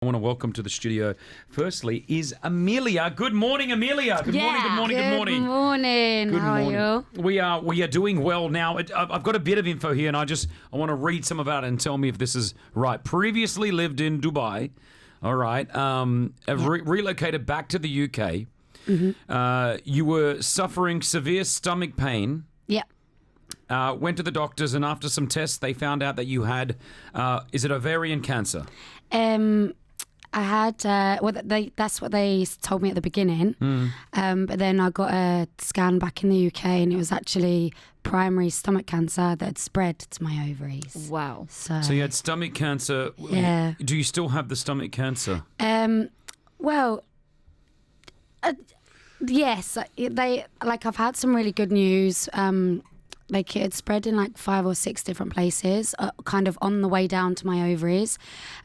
I want to welcome to the studio, firstly, is Amelia. Good morning, Amelia. Good morning, good morning, good morning. Good morning. How are you? We are doing well now. I've got a bit of info here, and I want to read some of it and tell me if this is right. Previously lived in Dubai, all right, relocated back to the UK. Mm-hmm. You were suffering severe stomach pain. Yeah. Went to the doctors, and after some tests, they found out that you had, is it ovarian cancer? I had, that's what they told me at the beginning. But then I got a scan back in the UK, and it was actually primary stomach cancer that had spread to my ovaries. Wow. So you had stomach cancer. Yeah. Do you still have the stomach cancer? Yes. I've had some really good news. It had spread in 5 or 6 different places, kind of on the way down to my ovaries,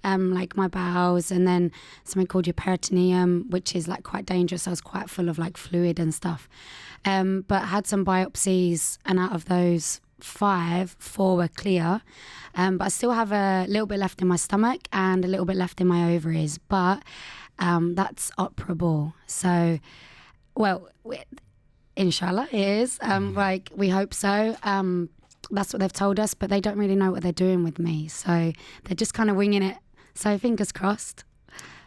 like my bowels, and then something called your peritoneum, which is quite dangerous. I was quite full of fluid and stuff. But I had some biopsies, and out of those 4 were clear. But I still have a little bit left in my stomach and a little bit left in my ovaries. But that's operable. So, inshallah, it is. We hope so. That's what they've told us, but they don't really know what they're doing with me. So they're just kind of winging it. So fingers crossed.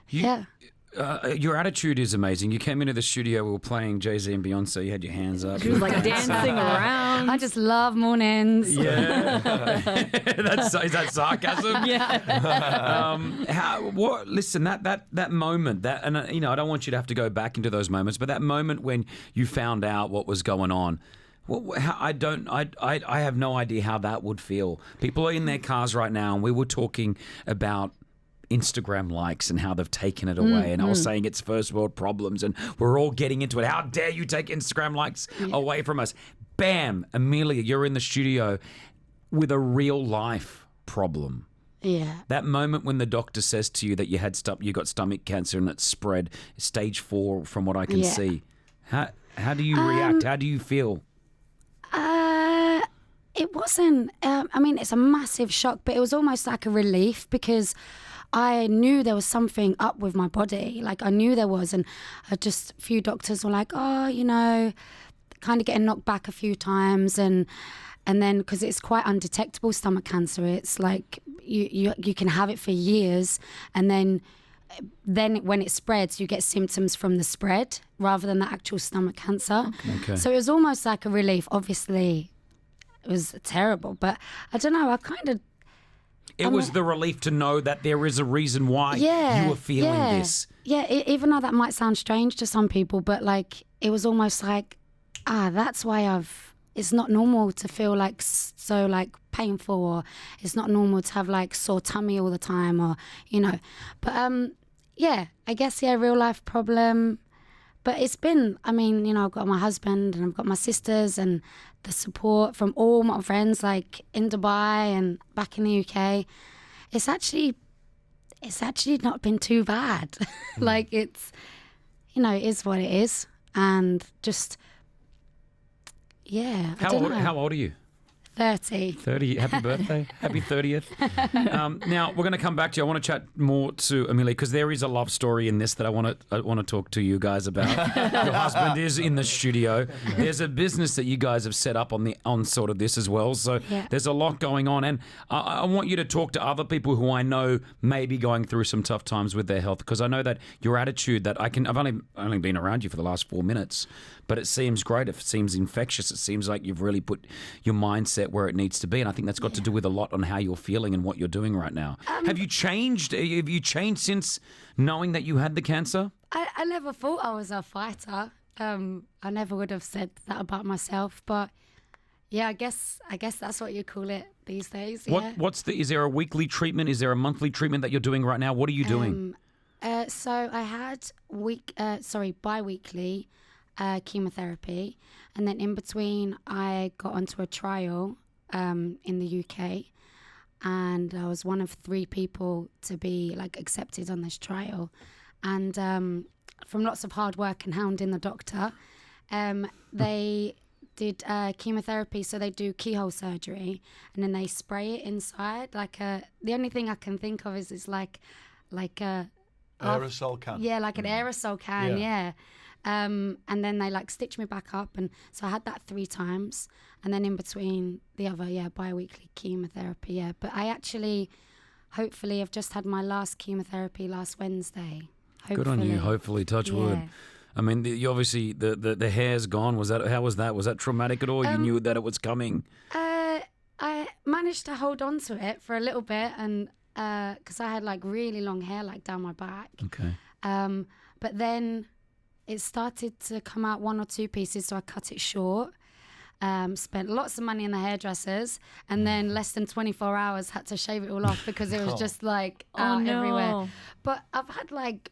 Your attitude is amazing. You came into the studio, we were playing Jay-Z and Beyonce, you had your hands up. She was dancing around. I just love mornings. Yeah. Is that sarcasm? Yeah. Listen, that moment, and I don't want you to have to go back into those moments, but that moment when you found out what was going on, I have no idea how that would feel. People are in their cars right now, and we were talking about Instagram likes and how they've taken it away. And I was saying it's first world problems, and we're all getting into it. How dare you take Instagram likes away from us? Bam, Amelia, you're in the studio with a real life problem. Yeah. That moment when the doctor says to you that you got stomach cancer and it's spread stage 4 from what I can see. How do you react? How do you feel? It wasn't, it's a massive shock, but it was almost like a relief, because I knew there was something up with my body. I knew there was, and just a few doctors were like, kind of getting knocked back a few times, and then because it's quite undetectable stomach cancer, it's you can have it for years, and then when it spreads, you get symptoms from the spread rather than the actual stomach cancer. Okay. So it was almost like a relief. Obviously, it was terrible, but I don't know. It was the relief to know that there is a reason why you were feeling this. Yeah, even though that might sound strange to some people, but it was almost that's why it's not normal to feel so painful, or it's not normal to have sore tummy all the time, or, But I guess, real life problem. But it's been, I've got my husband and I've got my sisters and the support from all my friends in Dubai and back in the UK. It's actually not been too bad. It's, it is what it is. And just, How old are you? 30. 30. Happy birthday. Happy 30th. Now, we're going to come back to you. I want to chat more to Amelia, because there is a love story in this that I want to talk to you guys about. Your husband is in the studio. There's a business that you guys have set up on sort of this as well. So there's a lot going on. And I want you to talk to other people who I know may be going through some tough times with their health, because I know that your attitude, I've only been around you for the last 4 minutes, but it seems great. It seems infectious. It seems like you've really put your mindset where it needs to be, and I think that's got to do with a lot on how you're feeling and what you're doing right now. Have you changed? Have you changed since knowing that you had the cancer? I never thought I was a fighter. I never would have said that about myself, but I guess that's what you call it these days. Is there a weekly treatment? Is there a monthly treatment that you're doing right now? What are you doing? So I had bi-weekly chemotherapy, and then in between I got onto a trial in the UK, and I was one of 3 people to be accepted on this trial, and from lots of hard work and hounding the doctor, they did chemotherapy. So they do keyhole surgery, and then they spray it inside the only thing I can think of is it's like a Aerosol can. Yeah, like an aerosol can, yeah. And then they like stitched me back up, and so I had that 3 times, and then in between the other, bi-weekly chemotherapy, yeah. But I actually, hopefully, I've just had my last chemotherapy last Wednesday. Hopefully. Good on you. Hopefully, touch wood. I mean, you obviously the hair's gone. How was that? Was that traumatic at all? You knew that it was coming. I managed to hold on to it for a little bit, and because I had like really long hair like down my back. Okay. But then it started to come out 1 or 2 pieces, so I cut it short. Spent lots of money in the hairdressers, and then less than 24 hours had to shave it all off because it was just like out everywhere. But I've had like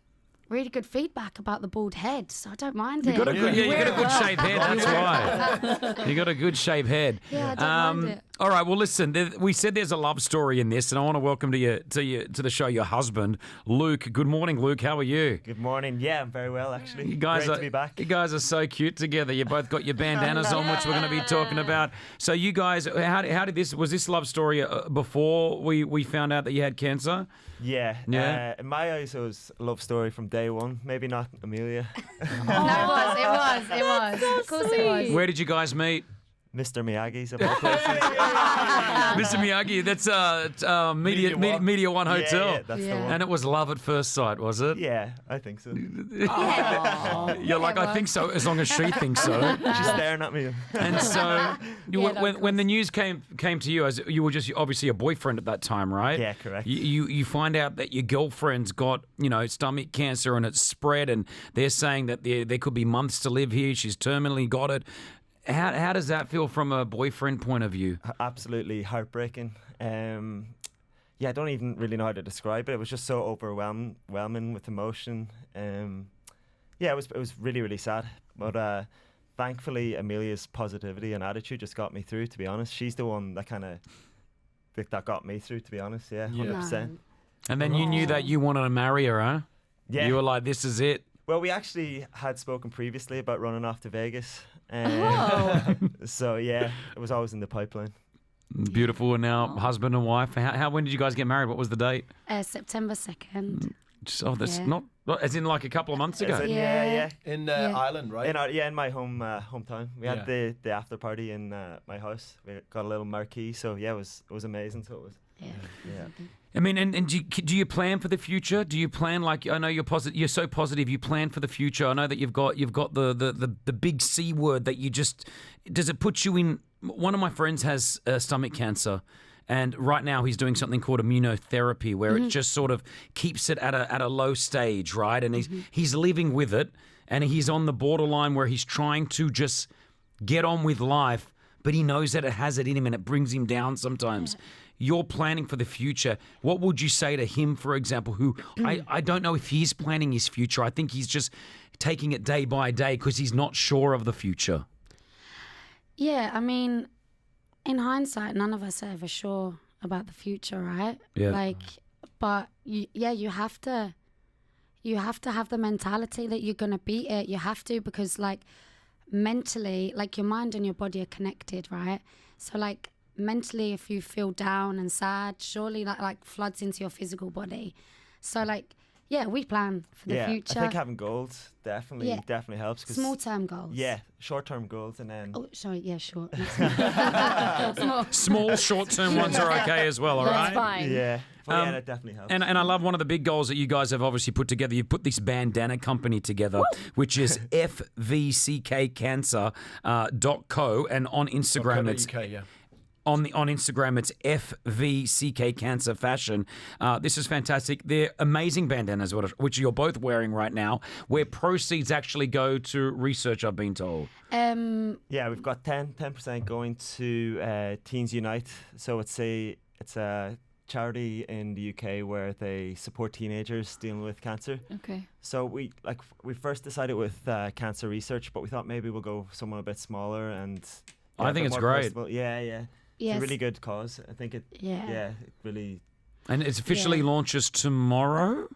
really good feedback about the bald head, so I don't mind it. You got a good shaved head. That's why. You got a good shaved head. Yeah, I don't mind it. All right. Well, listen. We said there's a love story in this, and I want to welcome to the show your husband, Luke. Good morning, Luke. How are you? Good morning. Yeah, I'm very well, actually. You guys Great to be back. You guys are so cute together. You both got your bandanas on, which we're going to be talking about. So, you guys, how did this? Was this love story before we found out that you had cancer? Yeah. Yeah. In my eyes, it was a love story from day one. Maybe not Amelia. No, it was. Of course it was. Where did you guys meet? Mr. Miyagi's of all places. Mr. Miyagi, that's Media One Hotel. Yeah, that's the one. And it was love at first sight, was it? Yeah, I think so. You're like, I think so, as long as she thinks so. She's staring at me. And so, of when the news came to you, as you were just obviously a boyfriend at that time, right? Yeah, correct. You find out that your girlfriend's got stomach cancer and it's spread, and they're saying that there could be months to live here. She's terminally got it. How does that feel from a boyfriend point of view? Absolutely heartbreaking. I don't even really know how to describe it. It was just so overwhelming with emotion. It was really, really sad. But thankfully, Amelia's positivity and attitude just got me through, to be honest. She's the one that that got me through, to be honest. Yeah, 100%. And then you knew that you wanted to marry her, huh? Yeah. You were like, this is it. Well, we actually had spoken previously about running off to Vegas. So, yeah, it was always in the pipeline. Beautiful. And now husband and wife. When did you guys get married? What was the date? September 2nd. That's not as in like a couple of months ago. Yeah. In Ireland, right? In my hometown. We had the after party in my house. We got a little marquee. So, yeah, it was amazing. So it was. Yeah. I mean, and do you plan for the future? Do you plan, like, I know you're positive, you're so positive, you plan for the future. I know that you've got the big C word that you just, does it put you in, one of my friends has stomach cancer, and right now he's doing something called immunotherapy, where it just sort of keeps it at a low stage, right? And he's living with it, and he's on the borderline where he's trying to just get on with life, but he knows that it has it in him and it brings him down sometimes. You're planning for the future. What would you say to him, for example, who I don't know if he's planning his future. I think he's just taking it day by day because he's not sure of the future. Yeah, I mean, in hindsight, none of us are ever sure about the future, right? Yeah. But you have to have the mentality that you're gonna beat it. You have to, because mentally, your mind and your body are connected, right? So mentally, if you feel down and sad, surely that floods into your physical body. So we plan for the future. I think having goals definitely helps. Small-term goals. Yeah, short-term goals, and then. Oh, sorry. Yeah, short. Small short-term ones are okay as well. All right. That's fine. Yeah. That definitely helps. And I love one of the big goals that you guys have obviously put together. You've put this bandana company together, which is fvckcancer.co, and on Instagram it's on Instagram it's FVCK Cancer Fashion. This is fantastic. They're amazing bandanas, which you're both wearing right now, where proceeds actually go to research, I've been told. Yeah, we've got 10% going to Teens Unite. So it's a charity in the UK where they support teenagers dealing with cancer. Okay. So we first decided with cancer research, but we thought maybe we'll go somewhere a bit smaller, and I think it's great. Personal. Yeah. It's a really good cause. I think it. Yeah. It really. And it officially launches tomorrow.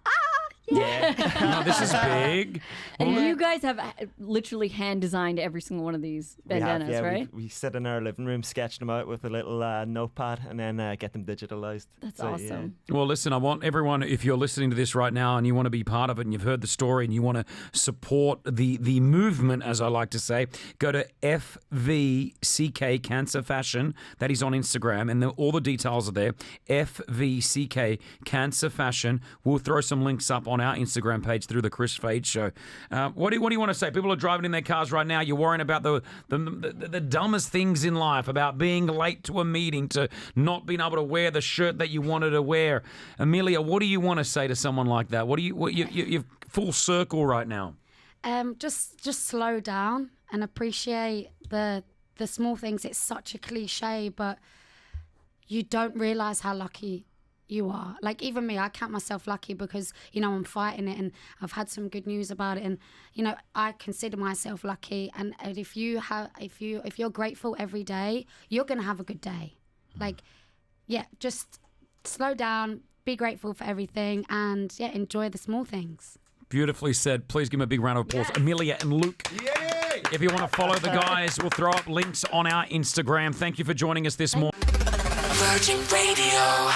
Yeah. No, this is big. And you guys have literally hand designed every single one of these bandanas, right? We sit in our living room, sketch them out with a little notepad, and then get them digitalized. That's awesome. Well, listen, I want everyone, if you're listening to this right now and you want to be part of it and you've heard the story and you want to support the movement, as I like to say, go to FVCK Cancer Fashion. That is on Instagram, and all the details are there. FVCK Cancer Fashion. We'll throw some links up on our Instagram page through the Kirs Fade Show. What do you want to say? People are driving in their cars right now. You're worrying about the dumbest things in life, about being late to a meeting, to not being able to wear the shirt that you wanted to wear. Amelia, what do you want to say to someone like that? You're full circle right now. Just slow down and appreciate the small things. It's such a cliche, but you don't realize how lucky you are. Like, even me, I count myself lucky because, you know, I'm fighting it and I've had some good news about it, and, you know, I consider myself lucky. And if you're grateful every day, you're gonna have a good day. Like, yeah, just slow down, be grateful for everything, and yeah, enjoy the small things. Beautifully said. Please give him a big round of applause. Yeah. Amelia and Luke. Yay! If you want to follow the guys, we'll throw up links on our Instagram. Thank you for joining us this morning. Virgin Radio.